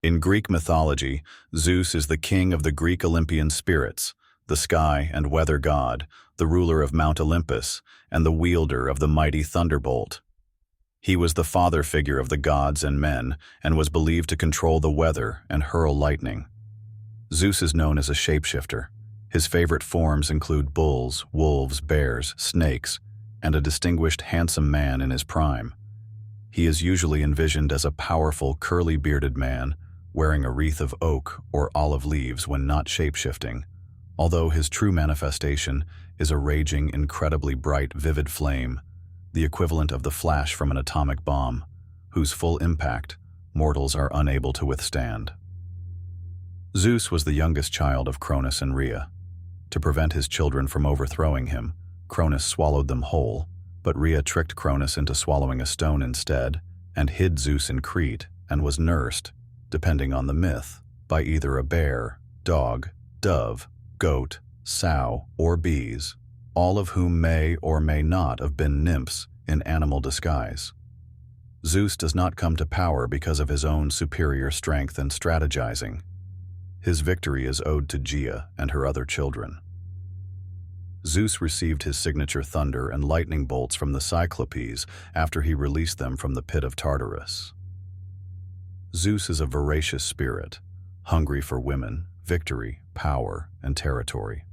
In Greek mythology, Zeus is the king of the Greek Olympian spirits, the sky and weather god, the ruler of Mount Olympus, and the wielder of the mighty thunderbolt. He was the father figure of the gods and men, and was believed to control the weather and hurl lightning. Zeus is known as a shapeshifter. His favorite forms include bulls, wolves, bears, snakes, and a distinguished, handsome man in his prime. He is usually envisioned as a powerful, curly-bearded man, wearing a wreath of oak or olive leaves when not shapeshifting, although his true manifestation is a raging, incredibly bright, vivid flame, the equivalent of the flash from an atomic bomb, whose full impact mortals are unable to withstand. Zeus was the youngest child of Cronus and Rhea. To prevent his children from overthrowing him, Cronus swallowed them whole, but Rhea tricked Cronus into swallowing a stone instead, and hid Zeus in Crete, and was nursed, depending on the myth, by either a bear, dog, dove, goat, sow, or bees, all of whom may or may not have been nymphs in animal disguise. Zeus does not come to power because of his own superior strength and strategizing. His victory is owed to Gaia and her other children. Zeus received his signature thunder and lightning bolts from the Cyclopes after he released them from the pit of Tartarus. Zeus is a voracious spirit, hungry for women, victory, power, and territory.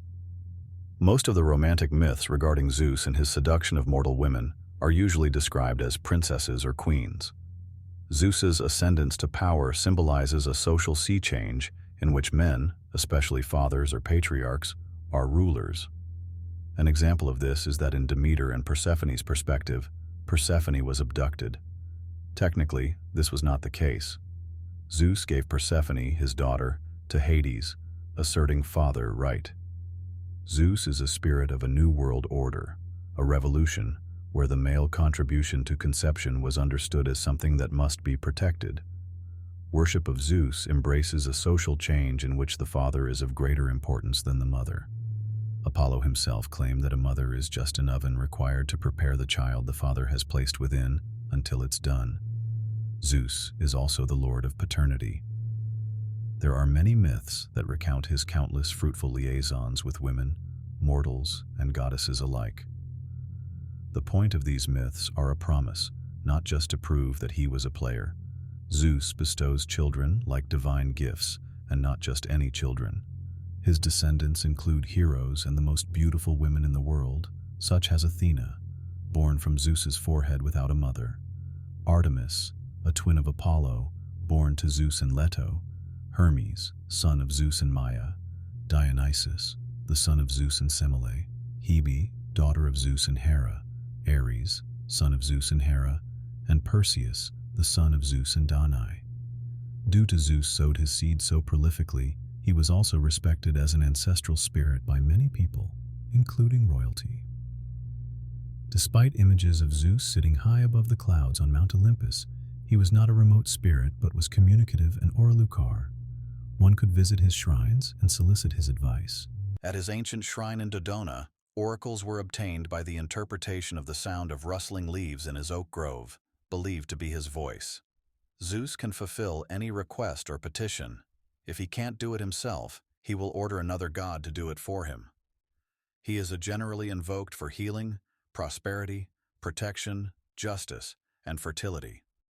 Most of the romantic myths regarding Zeus and his seduction of mortal women are usually described as princesses or queens. Zeus's ascendance to power symbolizes a social sea change in which men, especially fathers or patriarchs, are rulers. An example of this is that in Demeter and Persephone's perspective, Persephone was abducted. Technically, this was not the case. Zeus gave Persephone, his daughter, to Hades, asserting father right. Zeus is a spirit of a new world order, a revolution where the male contribution to conception was understood as something that must be protected. Worship of Zeus embraces a social change in which the father is of greater importance than the mother. Apollo himself claimed that a mother is just an oven required to prepare the child the father has placed within until it's done. Zeus is also the lord of paternity. There are many myths that recount his countless fruitful liaisons with women, mortals, and goddesses alike. The point of these myths are a promise, not just to prove that he was a player. Zeus bestows children like divine gifts, and not just any children. His descendants include heroes and the most beautiful women in the world, such as Athena, born from Zeus's forehead without a mother; Artemis, a twin of Apollo, born to Zeus and Leto; Hermes, son of Zeus and Maia; Dionysus, the son of Zeus and Semele; Hebe, daughter of Zeus and Hera; Ares, son of Zeus and Hera; and Perseus, the son of Zeus and Danae. Due to Zeus sowed his seed so prolifically, he was also respected as an ancestral spirit by many people, including royalty. Despite images of Zeus sitting high above the clouds on Mount Olympus, he was not a remote spirit but was communicative and oralucar. One could visit his shrines and solicit his advice. At his ancient shrine in Dodona, oracles were obtained by the interpretation of the sound of rustling leaves in his oak grove, believed to be his voice. Zeus can fulfill any request or petition. If he can't do it himself, he will order another god to do it for him. He is generally invoked for healing, prosperity, protection, justice, and fertility.